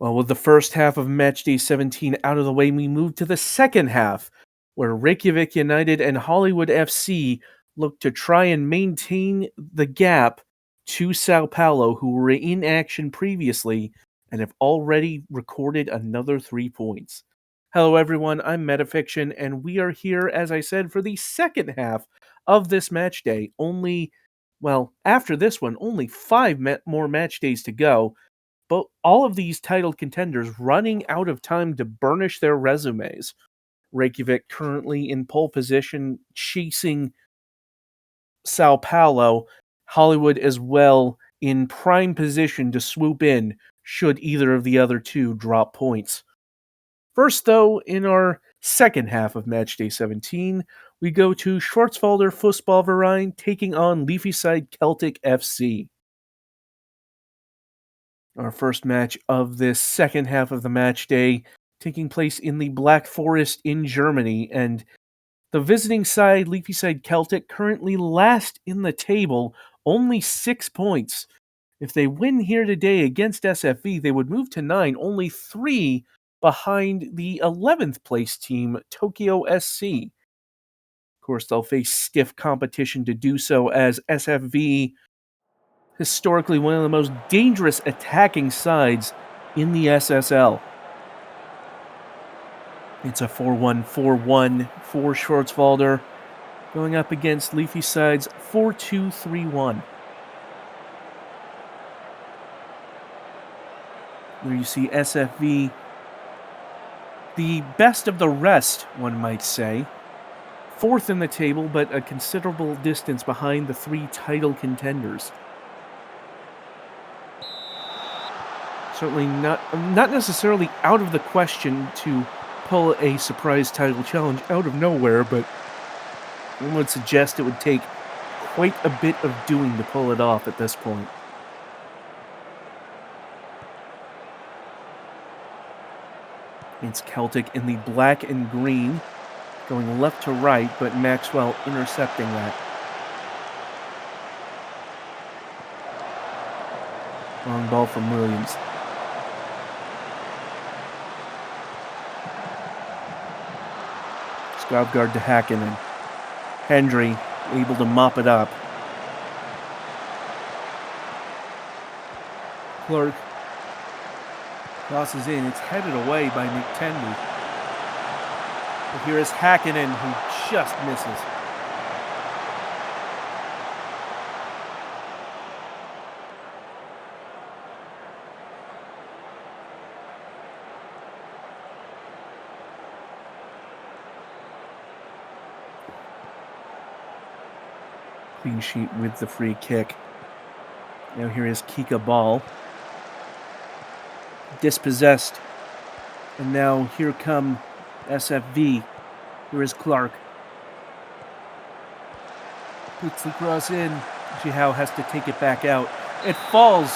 Well, with the first half of Matchday 17 out of the way, we move to the second half, where Reykjavik United and Hollywood FC look to try and maintain the gap to Sao Paulo, who were in action previously and have already recorded another 3 points. Hello, everyone. I'm Metafiction, and we are here, as I said, for the second half of this match day. After this one, only 5 more match days to go. But all of these title contenders running out of time to burnish their resumes. Reykjavik currently in pole position, chasing Sao Paulo. Hollywood as well in prime position to swoop in should either of the other two drop points. First, though, in our second half of Matchday 17, we go to Schwarzwälder Fußballverein taking on Leafyside Celtic FC. Our first match of this second half of the match day taking place in the Black Forest in Germany, and the visiting side, Leafyside Celtic, currently last in the table, only 6 points. If they win here today against SFV, they would move to 9, only 3 behind the 11th place team, Tokyo SC. Of course, they'll face stiff competition to do so, as SFV, historically one of the most dangerous attacking sides in the SSL. It's a 4-1-4-1 for Schwarzwälder, going up against Leafyside's 4-2-3-1. Where you see SFV, the best of the rest, one might say. 4th in the table, but a considerable distance behind the 3 title contenders. Certainly not necessarily out of the question to pull a surprise title challenge out of nowhere, but one would suggest it would take quite a bit of doing to pull it off at this point. It's Celtic in the black and green, going left to right, but Maxwell intercepting that. Long ball from Williams. Skavgard to Hakkinen. Hendry able to mop it up. Clark crosses in. It's headed away by McTenby. But here is Hakkinen, who just misses. Clean sheet with the free kick. Now here is Kika Ball. Dispossessed. And now here come SFV. Here is Clark. Puts the cross in. Jihao has to take it back out. It falls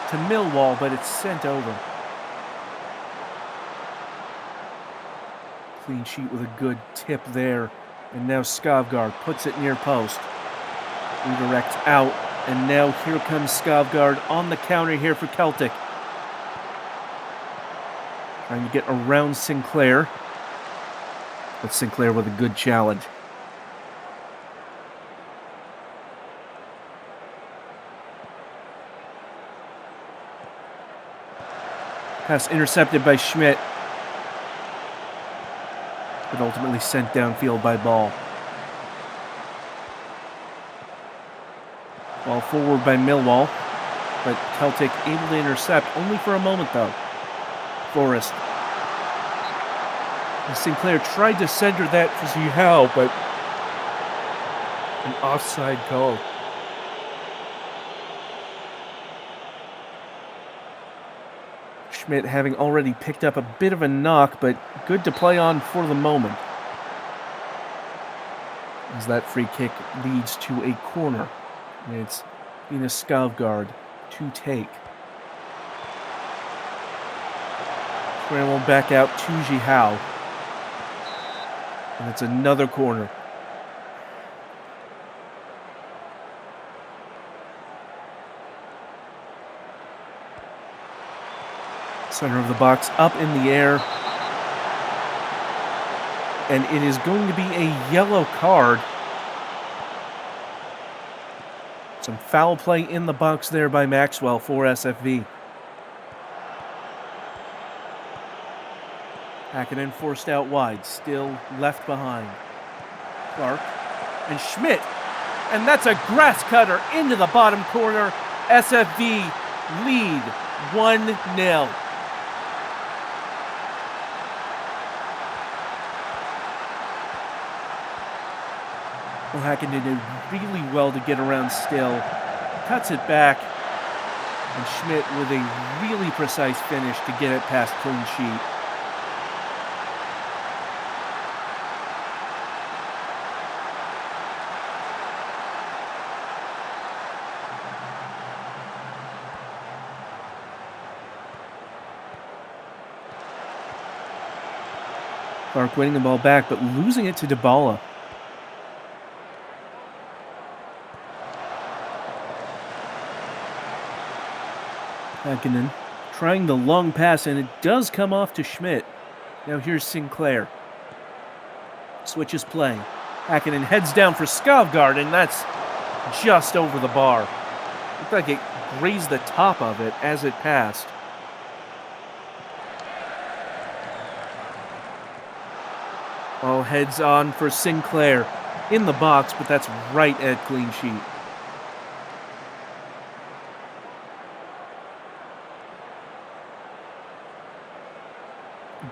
to Millwall, but it's sent over. Clean sheet with a good tip there. And now Skavgard puts it near post. Redirect out, and now here comes Skavgard on the counter here for Celtic. Trying to get around Sinclair, but Sinclair with a good challenge. Pass intercepted by Schmidt, but ultimately sent downfield by Ball. Ball forward by Millwall, but Celtic able to intercept, only for a moment though. Forrest. And Sinclair tried to center that for Zihao, but an offside goal. Schmidt having already picked up a bit of a knock, but good to play on for the moment, as that free kick leads to a corner. And it's Ina Skavgard to take. Scramble back out to Jihao. And it's another corner. Center of the box up in the air. And it is going to be a yellow card. Some foul play in the box there by Maxwell for SFV. Hakkinen forced out wide, still left behind. Clark and Schmidt. And that's a grass cutter into the bottom corner. SFV lead 1-0. Well, Hakkinen did really well to get around still. Cuts it back. And Schmidt with a really precise finish to get it past clean sheet. Clark winning the ball back, but losing it to Dybala. Hakkinen trying the long pass, and it does come off to Schmidt. Now here's Sinclair. Switches play. Hakkinen heads down for Skavgård, and that's just over the bar. Looked like it grazed the top of it as it passed. All heads on for Sinclair in the box, but that's right at clean sheet.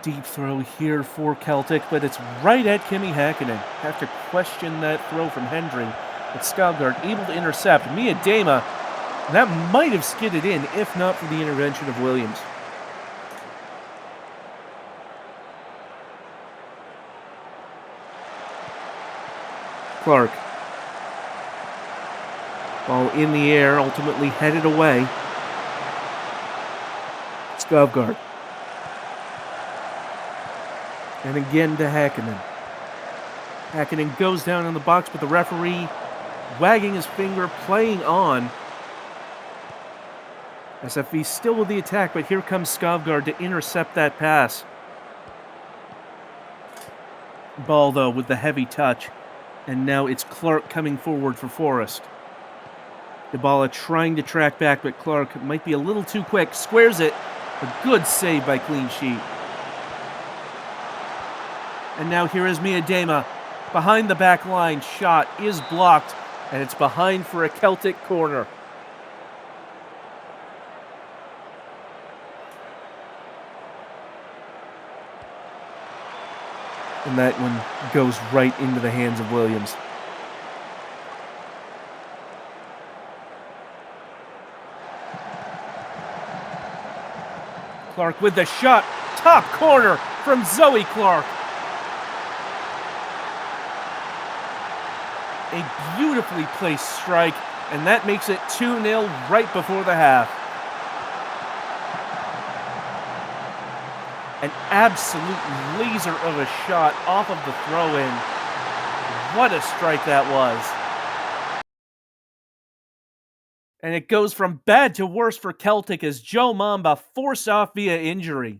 Deep throw here for Celtic, but it's right at Kimi Hakkinen. Have to question that throw from Hendry. But Skavgård able to intercept. Miedema, that might have skidded in if not for the intervention of Williams. Clark. Ball in the air, ultimately headed away. Skavgård. And again to Hakkinen. Hakkinen goes down in the box, but the referee wagging his finger, playing on. SFV still with the attack, but here comes Skavgård to intercept that pass. Ball, though, with the heavy touch. And now it's Clark coming forward for Forest. Dybala trying to track back, but Clark might be a little too quick. Squares it. A good save by clean sheet. And now here is Miedema. Behind the back line, shot is blocked, and it's behind for a Celtic corner. And that one goes right into the hands of Williams. Clark with the shot. Top corner from Zoe Clark. A beautifully placed strike, and that makes it 2-0 right before the half. An absolute laser of a shot off of the throw-in. What a strike that was. And it goes from bad to worse for Celtic as Joe Mamba forced off via injury.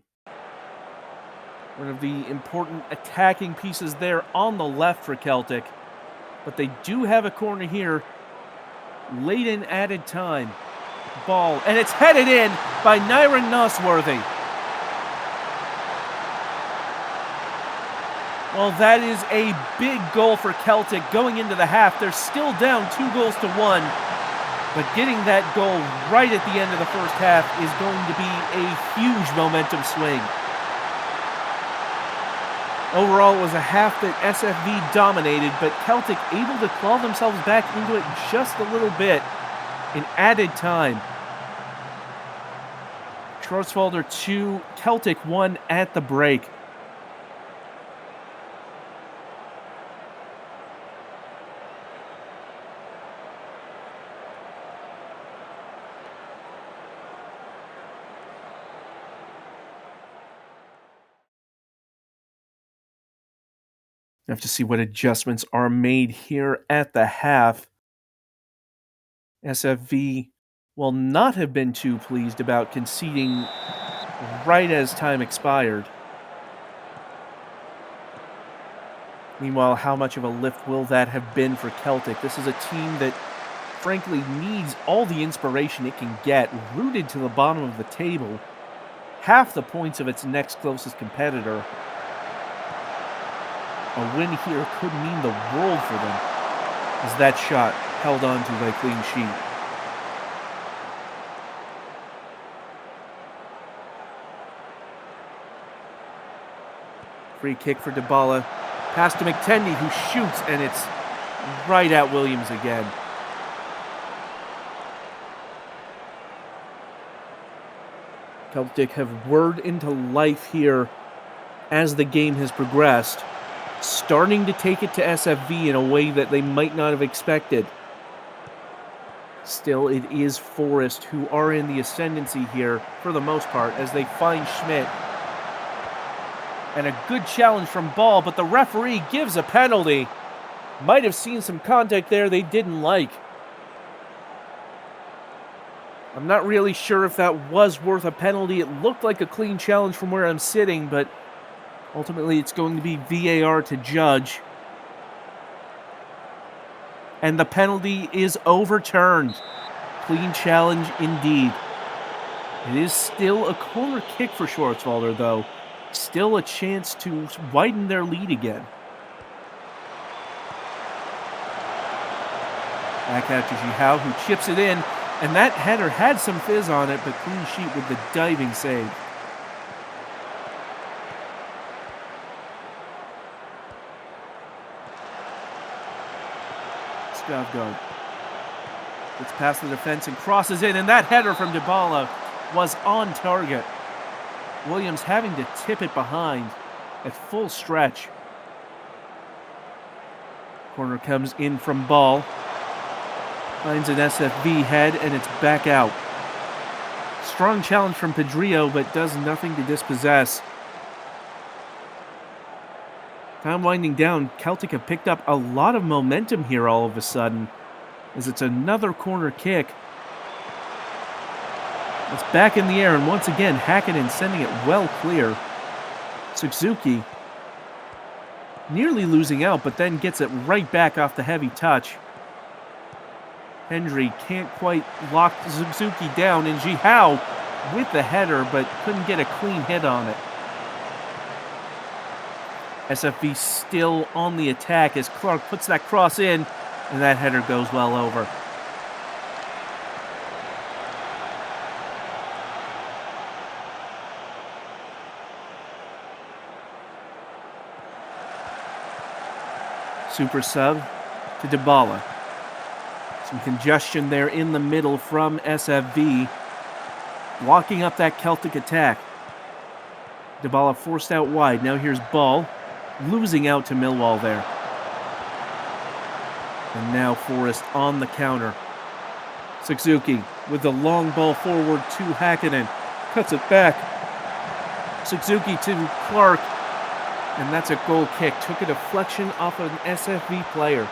One of the important attacking pieces there on the left for Celtic. But they do have a corner here. Late in added time. Ball, and it's headed in by Nyron Nosworthy. Well, that is a big goal for Celtic going into the half. They're still down 2-1, but getting that goal right at the end of the first half is going to be a huge momentum swing. Overall, it was a half that SFV dominated, but Celtic able to claw themselves back into it just a little bit in added time. Schwarzwälder 2, Celtic 1 at the break. You have to see what adjustments are made here at the half. SFV will not have been too pleased about conceding right as time expired. Meanwhile, how much of a lift will that have been for Celtic? This is a team that frankly needs all the inspiration it can get, rooted to the bottom of the table, half the points of its next closest competitor. A win here could mean the world for them, as that shot held on to by clean sheet. Free kick for Dybala. Pass to McTendy, who shoots, and it's right at Williams again. Celtic have whirred into life here as the game has progressed, starting to take it to SFV in a way that they might not have expected. Still, it is Forest who are in the ascendancy here for the most part as they find Schmidt. And a good challenge from Ball, but the referee gives a penalty. Might have seen some contact there they didn't like. I'm not really sure if that was worth a penalty. It looked like a clean challenge from where I'm sitting, but ultimately it's going to be VAR to judge. And the penalty is overturned. Clean challenge indeed. It is still a corner kick for Schwarzwälder, though. Still a chance to widen their lead again. Back out to Jihao, who chips it in, and that header had some fizz on it, but clean sheet with the diving save. Skavgaard gets past the defense and crosses in, and that header from Dybala was on target. Williams having to tip it behind at full stretch. Corner comes in from Ball. Finds an SFV head, and it's back out. Strong challenge from Pedrillo, but does nothing to dispossess. Time winding down, Celtic have picked up a lot of momentum here all of a sudden, as it's another corner kick. It's back in the air, and once again, Hakkinen sending it well clear. Suzuki nearly losing out, but then gets it right back off the heavy touch. Hendry can't quite lock Suzuki down, and Jihao with the header, but couldn't get a clean hit on it. SFV still on the attack as Clark puts that cross in, and that header goes well over. Super sub to Dybala. Some congestion there in the middle from SFV, blocking up that Celtic attack. Dybala forced out wide. Now here's Ball, losing out to Millwall there. And now Forrest on the counter. Suzuki with the long ball forward to Hakkinen. Cuts it back. Suzuki to Clark. And that's a goal kick. Took a deflection off an SFV player.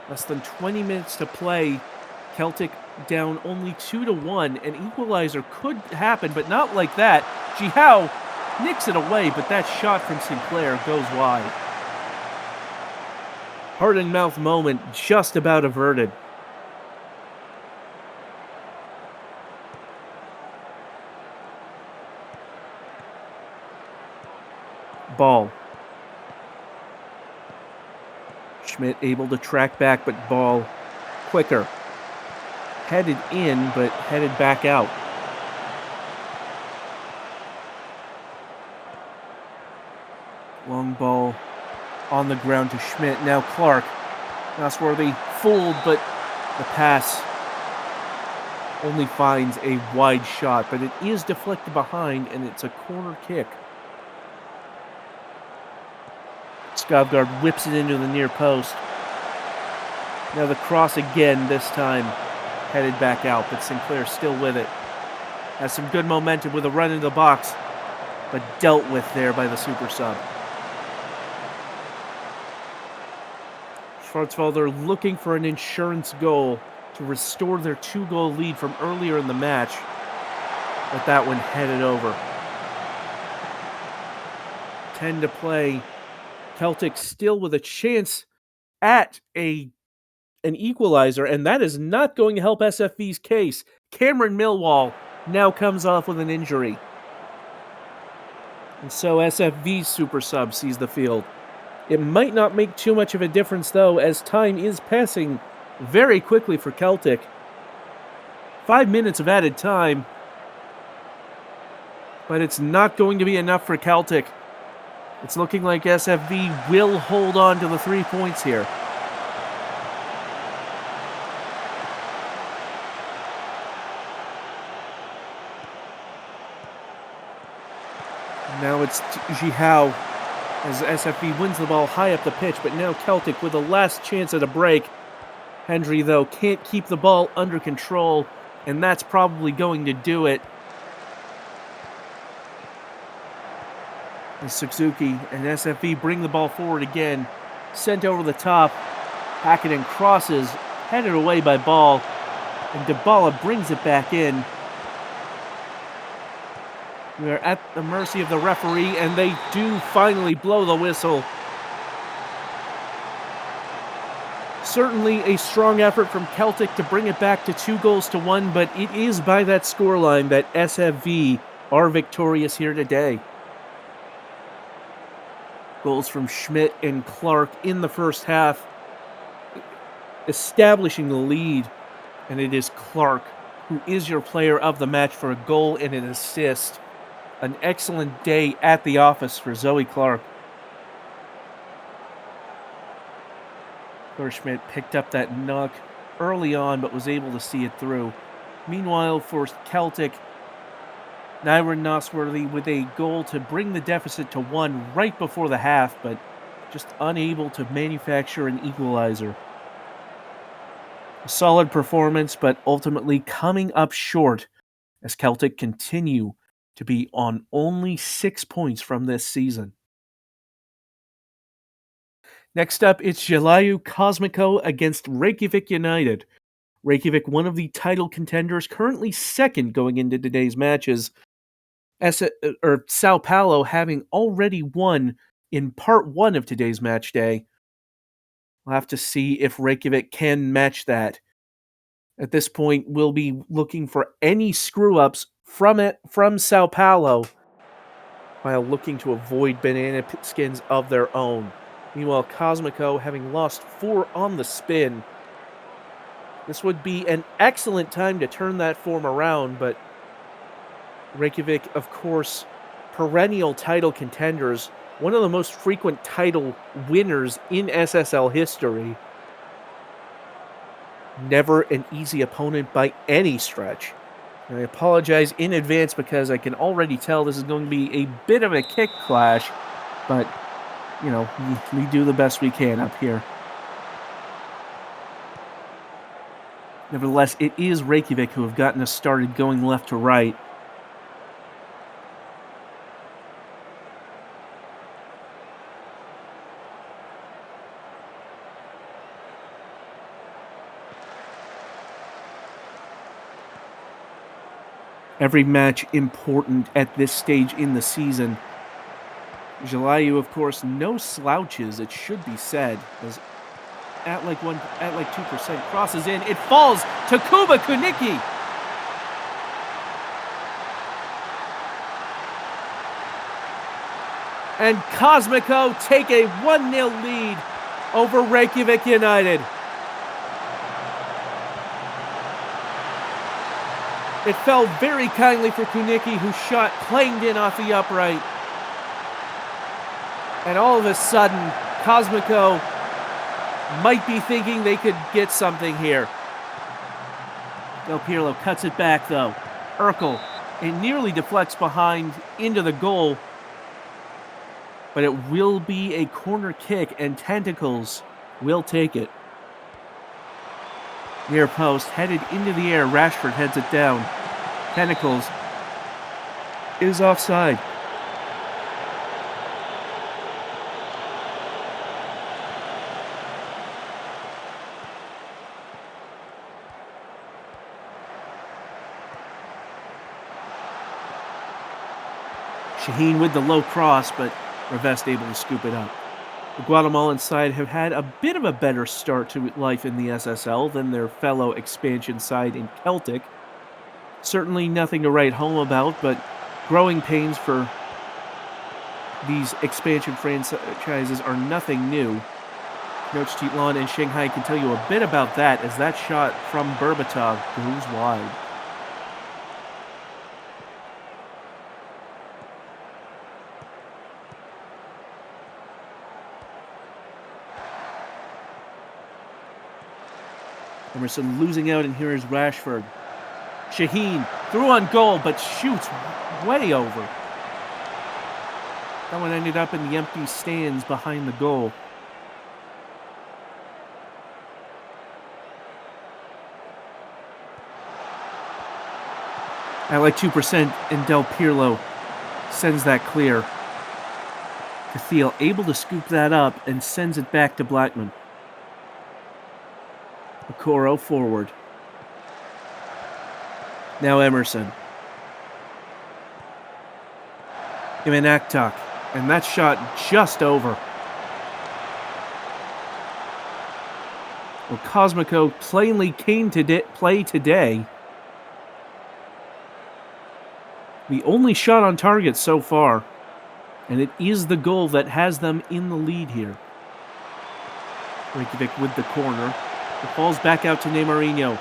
Less than 20 minutes to play. Celtic down only 2-1. An equalizer could happen, but not like that. Jihao nicks it away, but that shot from Sinclair goes wide. Heart and mouth moment just about averted. Ball. Schmidt able to track back, but Ball quicker. Headed in, but headed back out. Long ball on the ground to Schmidt. Now Clark. Nosworthy fooled, but the pass only finds a wide shot, but it is deflected behind, and it's a corner kick. Skavgaard whips it into the near post. Now the cross again, this time headed back out, but Sinclair still with it. Has some good momentum with a run into the box, but dealt with there by the super sub. Schwarzwälder looking for an insurance goal to restore their 2-goal lead from earlier in the match. But that one headed over. 10 to play. Celtic still with a chance at an equalizer, and that is not going to help SFV's case. Cameron Millwall now comes off with an injury. And so SFV's super sub sees the field. It might not make too much of a difference, though, as time is passing very quickly for Celtic. 5 minutes of added time. But it's not going to be enough for Celtic. It's looking like SFV will hold on to the 3 points here. Now it's Jihao as SFV wins the ball high up the pitch, but now Celtic with a last chance at a break. Hendry, though, can't keep the ball under control, and that's probably going to do it. As Suzuki and SFV bring the ball forward again, sent over the top. Hackett crosses, headed away by Ball, and Dybala brings it back in. We are at the mercy of the referee, and they do finally blow the whistle. Certainly a strong effort from Celtic to bring it back to 2-1, but it is by that scoreline that SFV are victorious here today. Goals from Schmidt and Clark in the first half, establishing the lead, and it is Clark who is your player of the match for a goal and an assist. An excellent day at the office for Zoe Clark. Schmidt picked up that knock early on, but was able to see it through. Meanwhile, for Celtic, Nyron Nosworthy with a goal to bring the deficit to 1 right before the half, but just unable to manufacture an equalizer. A solid performance, but ultimately coming up short as Celtic continue to be on only 6 points from this season. Next up, it's Jelayu Cosmico against Reykjavik United. Reykjavik, one of the title contenders, currently second going into today's matches. Sao Paulo having already won in part 1 of today's match day. We'll have to see if Reykjavik can match that. At this point, we'll be looking for any screw-ups from Sao Paulo while looking to avoid banana skins of their own. Meanwhile, Cosmico having lost 4 on the spin. This would be an excellent time to turn that form around, but Reykjavik, of course, perennial title contenders, one of the most frequent title winners in SSL history. Never an easy opponent by any stretch. And I apologize in advance because I can already tell this is going to be a bit of a kick clash, but, you know, we do the best we can up here. Nevertheless, it is Reykjavik who have gotten us started going left to right. Every match important at this stage in the season. Jelayu, of course, no slouches, it should be said, as at like 2% crosses in. It falls to Kuba Kunicki. And Cosmico take a 1-0 lead over Reykjavik United. It fell very kindly for Kunicki, whose shot clanged in off the upright. And all of a sudden, Cosmico might be thinking they could get something here. Del Pirlo cuts it back, though. Urkel, it nearly deflects behind into the goal. But it will be a corner kick, and Tentacles will take it. Near post, headed into the air, Rashford heads it down. Tentacles is offside. Shaheen with the low cross, but Revest able to scoop it up. The Guatemalan side have had a bit of a better start to life in the SSL than their fellow expansion side in Celtic. Certainly nothing to write home about, but growing pains for these expansion franchises are nothing new. Tenochtitlan and Shanghai can tell you a bit about that, as that shot from Berbatov goes wide. Emerson losing out, and here is Rashford. Shaheen through on goal, but shoots way over. That one ended up in the empty stands behind the goal. At like 2%, and Del Pirlo sends that clear. Catheel able to scoop that up and sends it back to Blackman. Okoro forward. Now Emerson. Iman Aktak. And that shot just over. Well, Cosmico plainly came to play today. The only shot on target so far. And it is the goal that has them in the lead here. Reykjavik with the corner. It falls back out to Neymarinho.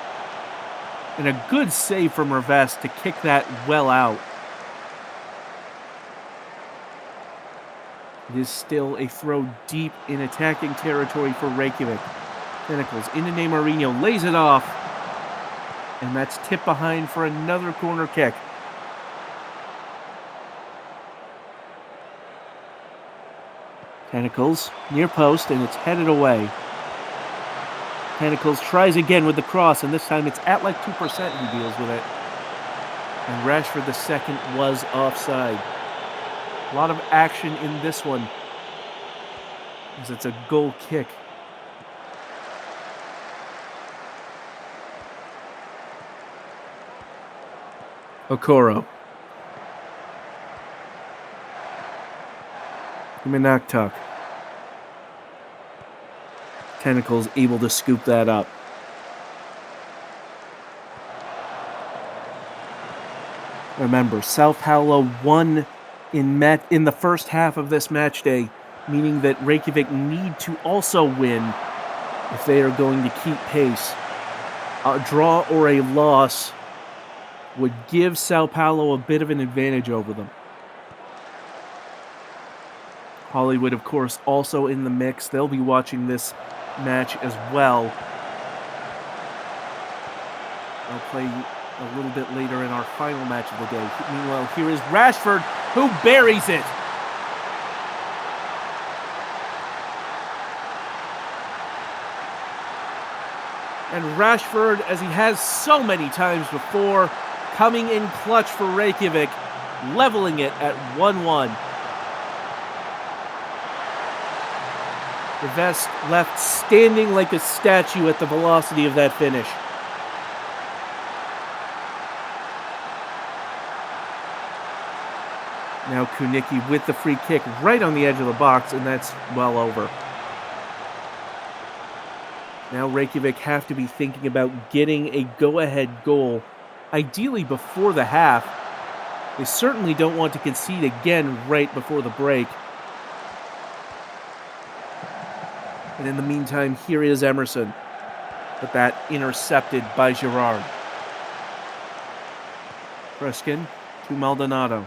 And a good save from Revest to kick that well out. It is still a throw deep in attacking territory for Reykjavik. Tentacles into Neymarinho, lays it off. And that's tipped behind for another corner kick. Tentacles near post, and it's headed away. Tentacles tries again with the cross, and this time it's at like 2% he deals with it. And Rashford the second was offside. A lot of action in this one, as it's a goal kick. Okoro. Imanaktuk. Tentacles able to scoop that up. Remember, Sao Paulo won in the first half of this match day, meaning that Reykjavik need to also win if they are going to keep pace. A draw or a loss would give Sao Paulo a bit of an advantage over them. Hollywood, of course, also in the mix. They'll be watching this match as well. I'll play a little bit later in our final match of the day. Meanwhile, here is Rashford, who buries it. And Rashford, as he has so many times before, coming in clutch for Reykjavik, leveling it at 1-1. Revest left standing like a statue at the velocity of that finish. Now Kunicki with the free kick right on the edge of the box, and that's well over. Now Reykjavik have to be thinking about getting a go-ahead goal, ideally before the half. They certainly don't want to concede again right before the break. And in the meantime, here is Emerson, but that intercepted by Gerard. Freskin to Maldonado.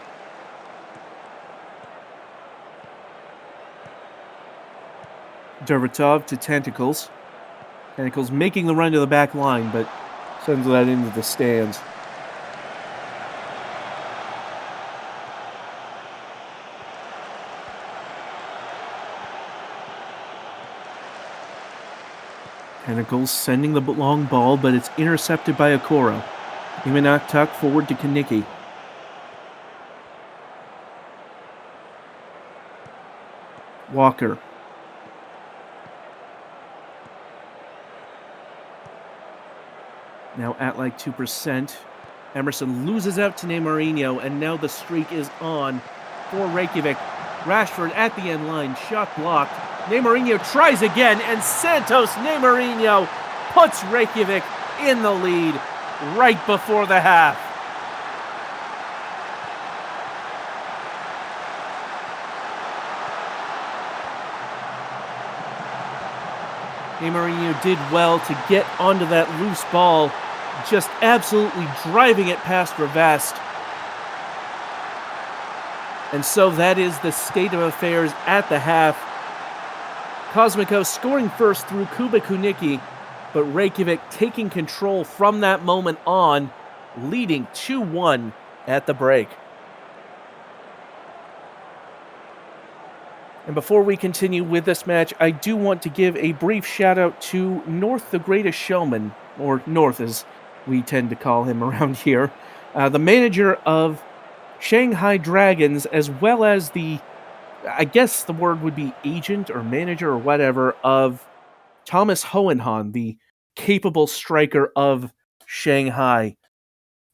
Dervatov to Tentacles. Tentacles making the run to the back line, but sends that into the stands. Tentacles sending the long ball, but it's intercepted by Okoro. Imanaktuk forward to Kunicki. Walker. Now at like 2%. Emerson loses out to Neymarinho, and now the streak is on. for Reykjavik. Rashford at the end line, shot blocked. Neymarinho tries again, and Santos Neymarinho puts Reykjavik in the lead right before the half. Neymarinho did well to get onto that loose ball, just absolutely driving it past Rivest. And so that is the state of affairs at the half. Cosmico scoring first through Kuba Kunicki, but Reykjavik taking control from that moment on, leading 2-1 at the break. And before we continue with this match, I do want to give a brief shout out to North the Greatest Showman, or North as we tend to call him around here, the manager of Shanghai Dragons, as well as the, I guess the word would be agent or manager or whatever, of Thomas Hohenhan, the capable striker of Shanghai.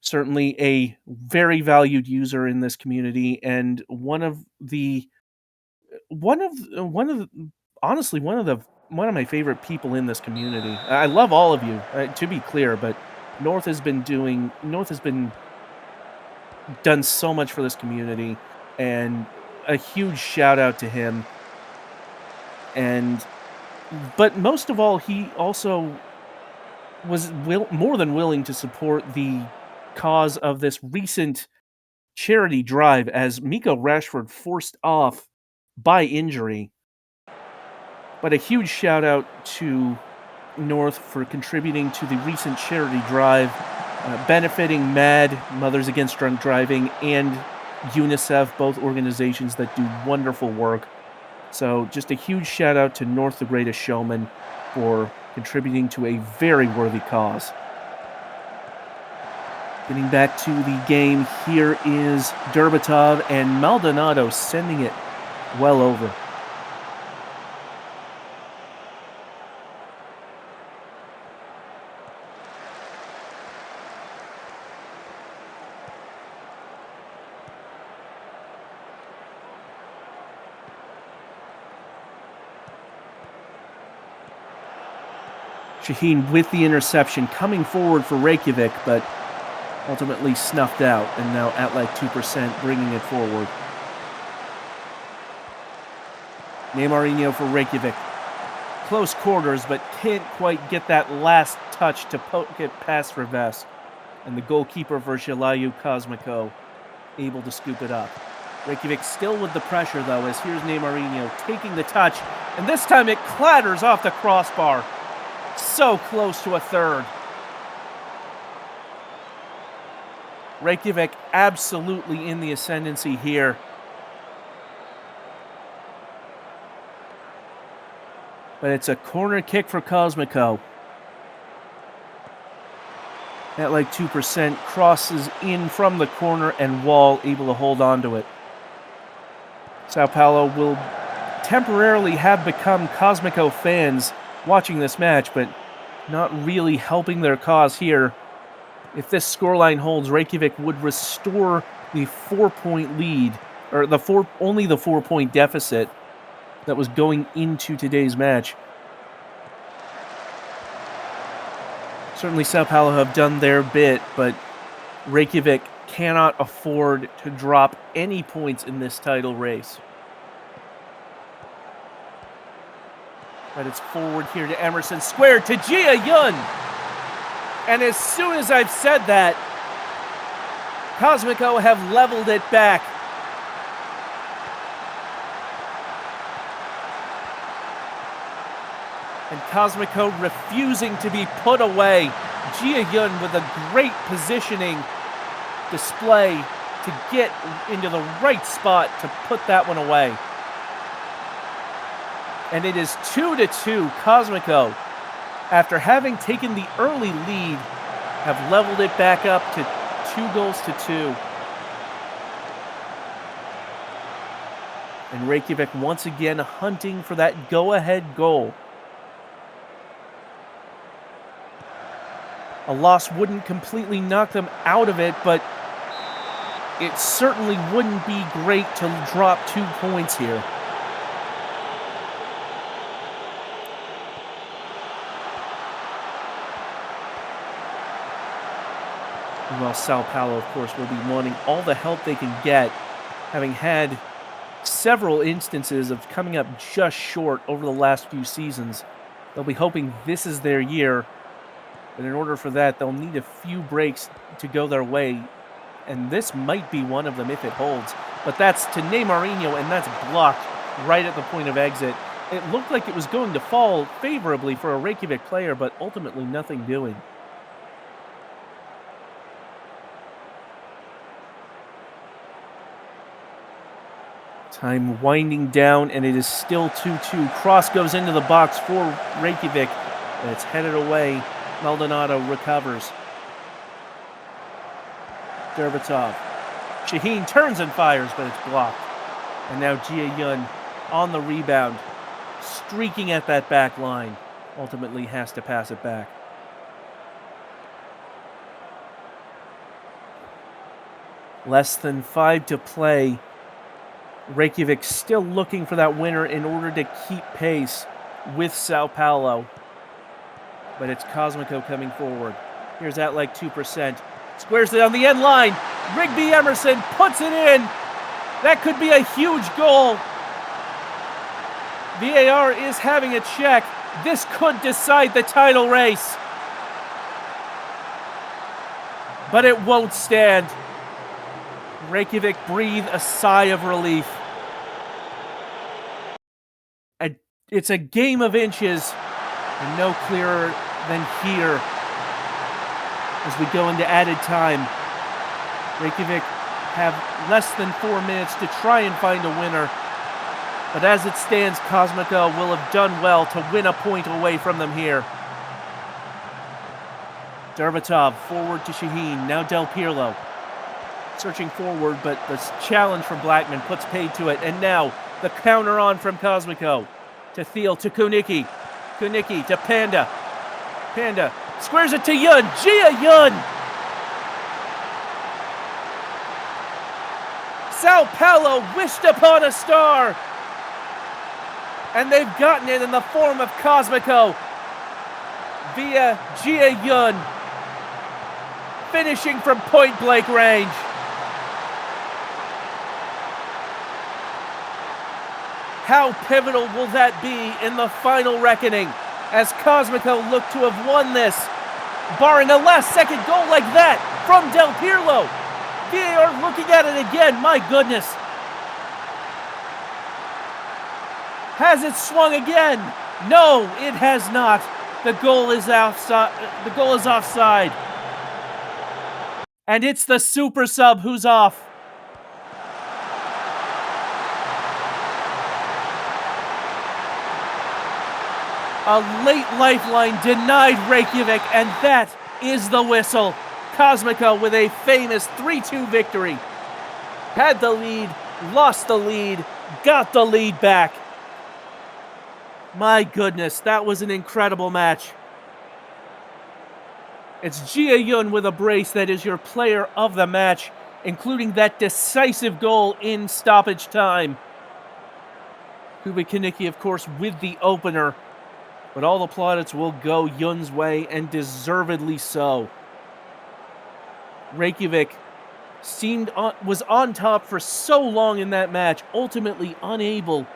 Certainly a very valued user in this community, and one of my favorite people in this community. I love all of you, to be clear, but North has been done so much for this community, and a huge shout out to him. But most of all, he also was more than willing to support the cause of this recent charity drive as Miko Rashford forced off by injury. But a huge shout out to North for contributing to the recent charity drive, benefiting MAD, Mothers Against Drunk Driving, and UNICEF, both organizations that do wonderful work. So just a huge shout out to North the Greatest Showman for contributing to a very worthy cause. Getting back to the game, here is Derbatov and Maldonado sending it well over. Shaheen with the interception, coming forward for Reykjavik, but ultimately snuffed out, and now at like 2%, bringing it forward. Neymarinho for Reykjavik. Close quarters, but can't quite get that last touch to poke it past Rivest. And the goalkeeper for Shilayu Cosmico able to scoop it up. Reykjavik still with the pressure, though, as here's Neymarinho taking the touch, and this time it clatters off the crossbar. So close to a third. Reykjavik absolutely in the ascendancy here. But it's a corner kick for Cosmico. At like 2%, crosses in from the corner, and Wall able to hold on to it. Sao Paulo will temporarily have become Cosmico fans watching this match, but not really helping their cause here. If this scoreline holds, Reykjavik would restore the 4-point lead, or only the 4-point deficit that was going into today's match. Certainly Sao Paulo have done their bit, but Reykjavik cannot afford to drop any points in this title race. But it's forward here to Emerson, square to Jia Yun. And as soon as I've said that, Cosmico have leveled it back. And Cosmico refusing to be put away. Jia Yun with a great positioning display to get into the right spot to put that one away. And it is 2-2. Cosmico, after having taken the early lead, have leveled it back up to 2-2. And Reykjavik once again hunting for that go-ahead goal. A loss wouldn't completely knock them out of it, but it certainly wouldn't be great to drop 2 points here. Meanwhile, Sao Paulo, of course, will be wanting all the help they can get, having had several instances of coming up just short over the last few seasons. They'll be hoping this is their year, but in order for that, they'll need a few breaks to go their way, and this might be one of them if it holds. But that's to Neymarinho, and that's blocked right at the point of exit. It looked like it was going to fall favorably for a Reykjavik player, but ultimately nothing doing. Time winding down, and it is still 2-2. Cross goes into the box for Reykjavik, and it's headed away. Maldonado recovers. Dervatov. Shaheen turns and fires, but it's blocked. And now Jia Yun on the rebound, streaking at that back line. Ultimately has to pass it back. Less than 5 to play. Reykjavik still looking for that winner in order to keep pace with Sao Paulo. But it's Cosmico coming forward. Here's at like 2%. Squares it on the end line. Rigby Emerson puts it in. That could be a huge goal. VAR is having a check. This could decide the title race. But it won't stand. Reykjavik breathe a sigh of relief. It's a game of inches, and no clearer than here as we go into added time. Reykjavik have less than 4 minutes to try and find a winner, but as it stands, Cosmico will have done well to win a point away from them here. Dervatov forward to Shaheen, now Del Pirlo. Searching forward, but the challenge from Blackman puts paid to it, and now the counter on from Cosmico. To Thiel, to Kunicki. Kunicki to Panda. Panda squares it to Yun. Jia Yun! Sao Paulo wished upon a star! And they've gotten it in the form of Cosmico via Jia Yun, finishing from point-blank range. How pivotal will that be in the final reckoning as Cosmico look to have won this, barring a last-second goal like that from Del Pirlo. VAR looking at it again, my goodness. Has it swung again? No, it has not. The goal is offside. The goal is offside. And it's the super sub who's off. A late lifeline denied Reykjavik, and that is the whistle. Cosmico with a famous 3-2 victory. Had the lead, lost the lead, got the lead back. My goodness, that was an incredible match. It's Jia Yun with a brace that is your player of the match, including that decisive goal in stoppage time. Kubik Kunicki, of course, with the opener. But all the plaudits will go Yun's way, and deservedly so. Reykjavik was on top for so long in that match, ultimately unable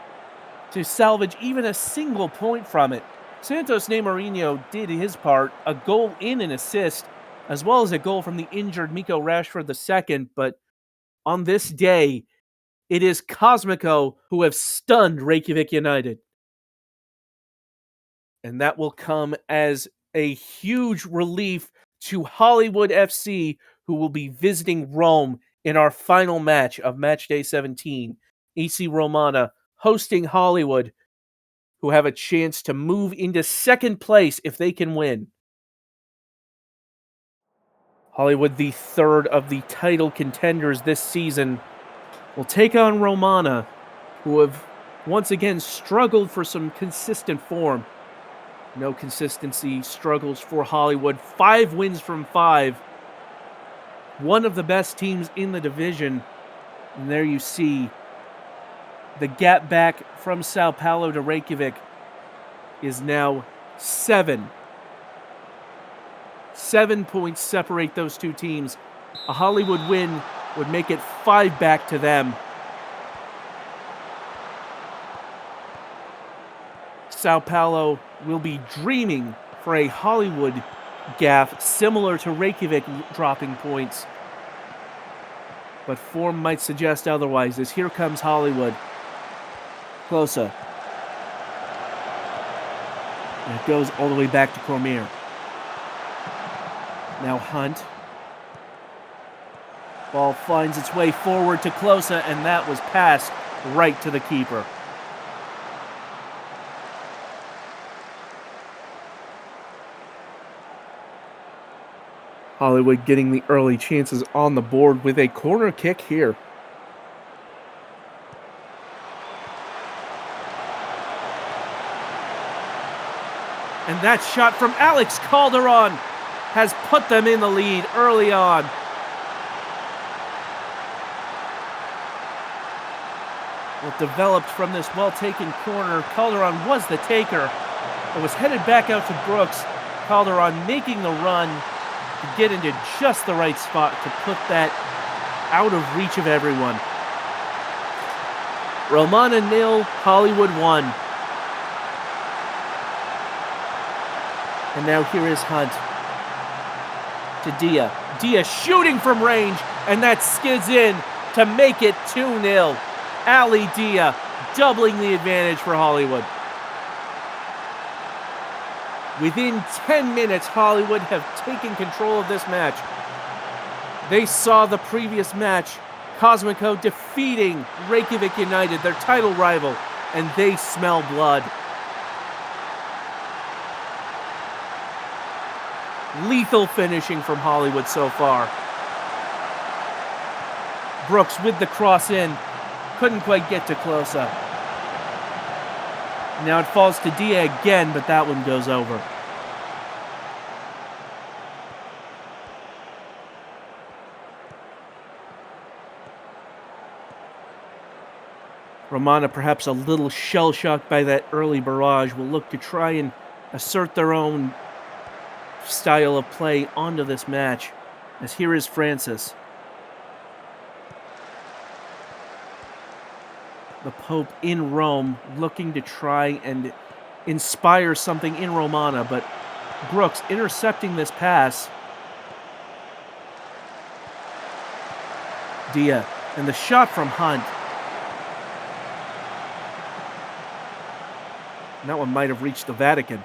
to salvage even a single point from it. Santos Neymarinho did his part, a goal in an assist, as well as a goal from the injured Miko Rashford II, but on this day, it is Cosmico who have stunned Reykjavik United. And that will come as a huge relief to Hollywood FC, who will be visiting Rome in our final match of Matchday 17. AC Romana hosting Hollywood, who have a chance to move into second place if they can win. Hollywood, the third of the title contenders this season, will take on Romana, who have once again struggled for some consistent form. No consistency, struggles for Hollywood. 5 wins from 5. one of the best teams in the division. And there you see the gap back from Sao Paulo to Reykjavik is now 7. 7 points separate those two teams. A Hollywood win would make it 5 back to them. Sao Paulo will be dreaming for a Hollywood gaffe similar to Reykjavik dropping points. But form might suggest otherwise, as here comes Hollywood. Closer. And it goes all the way back to Cormier. Now Hunt. Ball finds its way forward to Closa, and that was passed right to the keeper. Hollywood getting the early chances on the board with a corner kick here. And that shot from Alex Calderon has put them in the lead early on. What developed from this well-taken corner, Calderon was the taker. It was headed back out to Brooks. Calderon making the run to get into just the right spot to put that out of reach of everyone. Romana 0, Hollywood 1. And now here is Hunt to Dia. Dia shooting from range, and that skids in to make it 2-0. Ali Dia doubling the advantage for Hollywood. Within 10 minutes, Hollywood have taken control of this match. They saw the previous match, Cosmico defeating Reykjavik United, their title rival, and they smell blood. Lethal finishing from Hollywood so far. Brooks with the cross in. Couldn't quite get to Closa. Now it falls to Dia again, but that one goes over. Romana, perhaps a little shell-shocked by that early barrage, will look to try and assert their own style of play onto this match, as here is Francis. The Pope in Rome, looking to try and inspire something in Romana, but Brooks intercepting this pass. Dia, and the shot from Hunt. And that one might have reached the Vatican.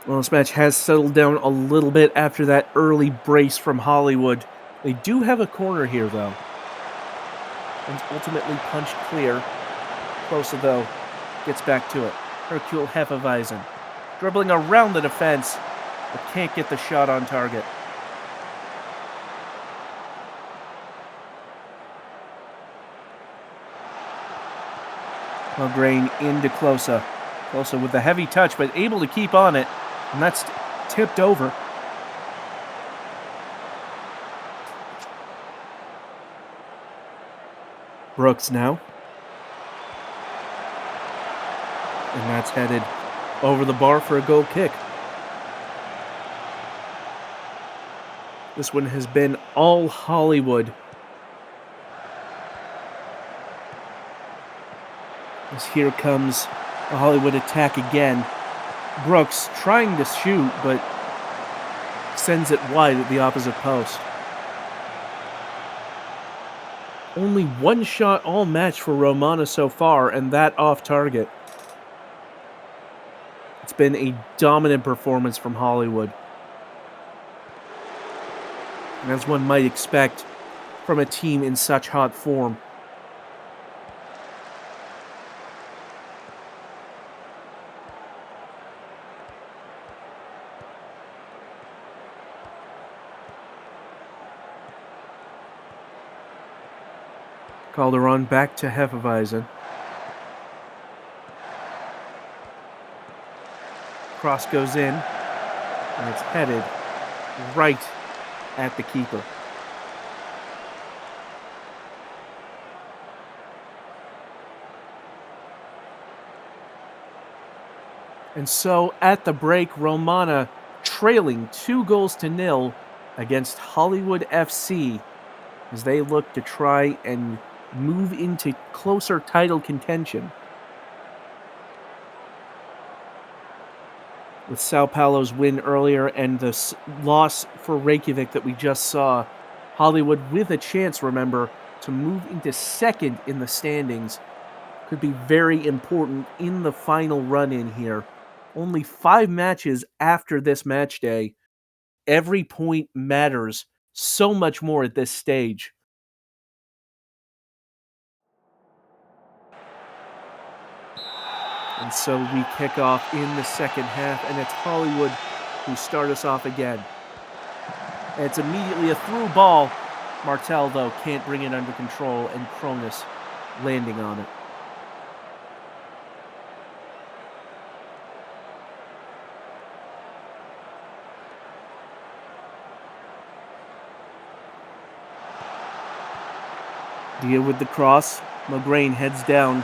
Well, this match has settled down a little bit after that early brace from Hollywood. They do have a corner here, though. And ultimately punched clear. Closer, though, gets back to it. Hercule Hefeweizen dribbling around the defense, but can't get the shot on target. Mulgrain into Closa. Closa with the heavy touch, but able to keep on it. And that's tipped over. Brooks now. And that's headed over the bar for a goal kick. This one has been all Hollywood. As here comes a Hollywood attack again. Brooks trying to shoot, but sends it wide at the opposite post. Only one shot all match for Romana so far, and that off target. It's been a dominant performance from Hollywood. And as one might expect from a team in such hot form. Calderon back to Hefeweizen. Cross goes in, and it's headed right at the keeper. And so at the break, Romana trailing 2-0 against Hollywood FC as they look to try and move into closer title contention. With Sao Paulo's win earlier and the loss for Reykjavik that we just saw, Hollywood with a chance, remember, to move into second in the standings could be very important in the final run-in here. Only 5 matches after this match day. Every point matters so much more at this stage. And so we kick off in the second half, and it's Hollywood who start us off again. And it's immediately a through ball. Martel, though, can't bring it under control, and Cronus landing on it. Dia with the cross. Mograine heads down.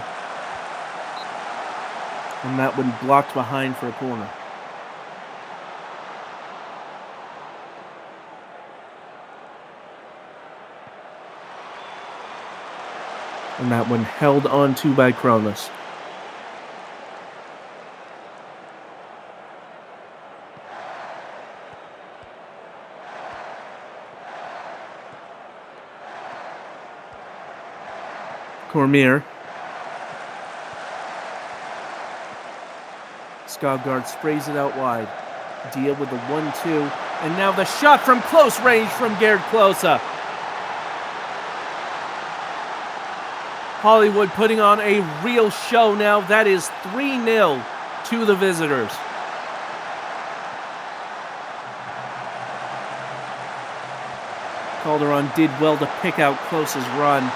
And that one blocked behind for a corner. And that one held onto by Cronus. Cormier. Skogard sprays it out wide. Dia with the 1-2. And now the shot from close range from Gerd Klose. Hollywood putting on a real show now. That is 3-0 to the visitors. Calderon did well to pick out Klose's run.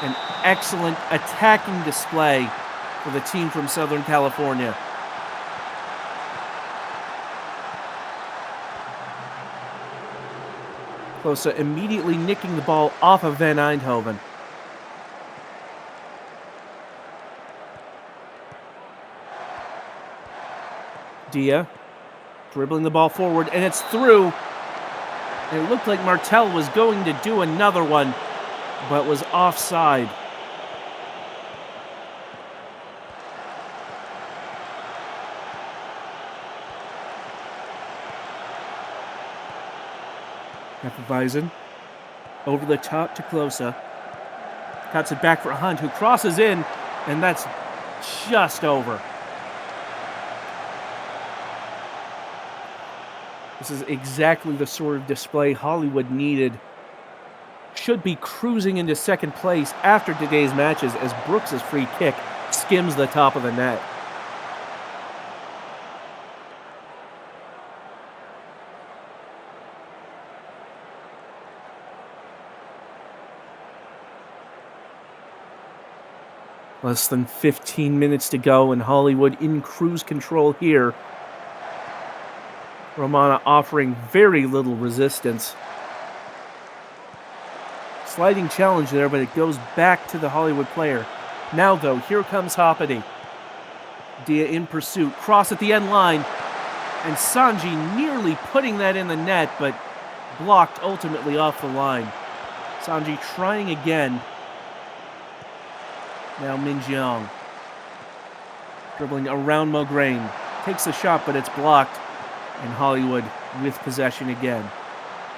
An excellent attacking display for the team from Southern California. Klose immediately nicking the ball off of Van Eindhoven. Dia dribbling the ball forward, and it's through. And it looked like Martel was going to do another one, but was offside. Hefeweizen over the top to Klose. Cuts it back for Hunt, who crosses in, and that's just over. This is exactly the sort of display Hollywood needed. Should be cruising into second place after today's matches as Brooks' free kick skims the top of the net. Less than 15 minutes to go, and Hollywood in cruise control here. Romana offering very little resistance. Sliding challenge there, but it goes back to the Hollywood player. Now, though, here comes Hoppity. Dia in pursuit, cross at the end line, and Sanji nearly putting that in the net, but blocked ultimately off the line. Sanji trying again. Now Min Jiang. Dribbling around Mograine. Takes the shot, but it's blocked. And Hollywood with possession again.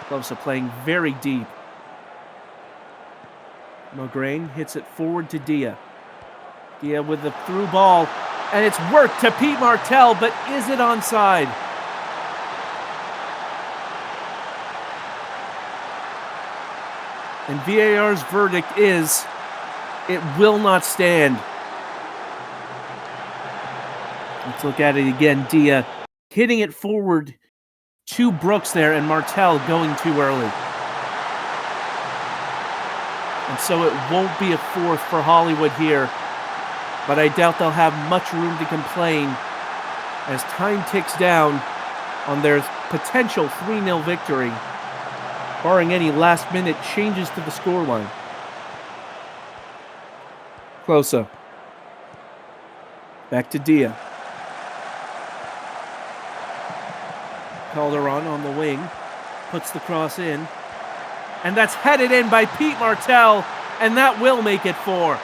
Klose playing very deep. Mograine hits it forward to Dia. Dia with the through ball. And it's worked to Pete Martel, but is it onside? And VAR's verdict is it will not stand. Let's look at it again. Dia hitting it forward to Brooks there, and Martel going too early. And so it won't be a fourth for Hollywood here, but I doubt they'll have much room to complain as time ticks down on their potential 3-0 victory, barring any last-minute changes to the scoreline. Closer. Back to Dia. Calderon on the wing. Puts the cross in. And that's headed in by Pete Martell, and that will make it 4.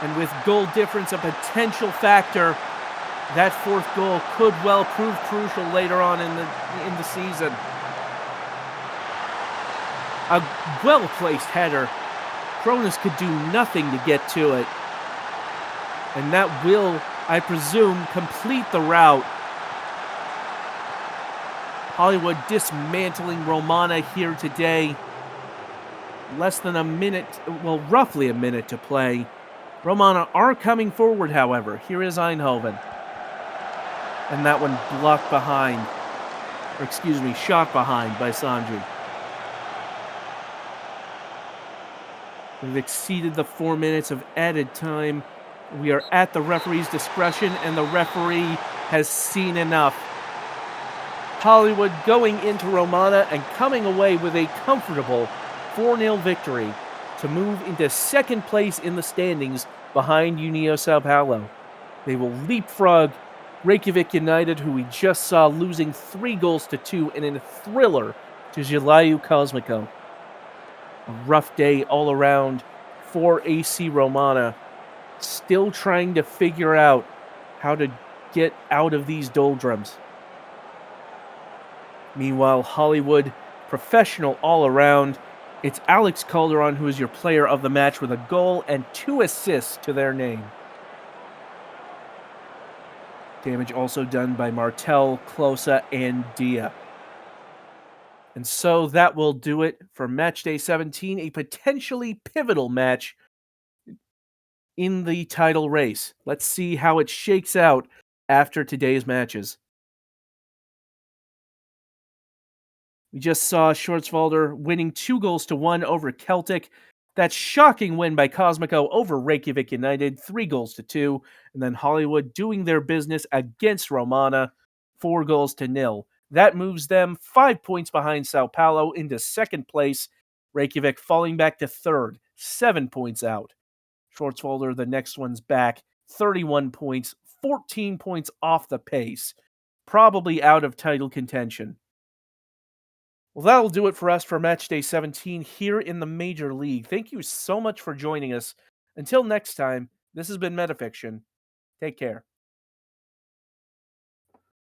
And with goal difference a potential factor, that fourth goal could well prove crucial later on in the season. A well-placed header. Cronus could do nothing to get to it. And that will, I presume, complete the rout. Hollywood dismantling Romana here today. Less than a minute, well, roughly a minute to play. Romana are coming forward, however. Here is Eindhoven. And that one blocked behind. Or excuse me, shot behind by Sanji. We've exceeded the 4 minutes of added time. We are at the referee's discretion, and the referee has seen enough. Hollywood going into Romana and coming away with a comfortable 4-0 victory to move into second place in the standings behind União Sao Paulo. They will leapfrog Reykjavik United, who we just saw losing 3-2 in a thriller to Gelayu Cosmico. A rough day all around for AC Romana, still trying to figure out how to get out of these doldrums. Meanwhile, Hollywood, professional all around. It's Alex Calderon who is your player of the match with a goal and 2 assists to their name. Damage also done by Martel, Closa, and Dia. And so that will do it for Matchday 17, a potentially pivotal match in the title race. Let's see how it shakes out after today's matches. We just saw Schwarzwalder winning 2-1 over Celtic. That shocking win by Cosmico over Reykjavik United, 3-2. And then Hollywood doing their business against Romana, 4-0. That moves them 5 points behind Sao Paulo into second place. Reykjavik falling back to third, 7 points out. Schwarzwalder, the next one's back, 31 points, 14 points off the pace. Probably out of title contention. Well, that'll do it for us for Matchday 17 here in the Major League. Thank you so much for joining us. Until next time, this has been Metafiction. Take care.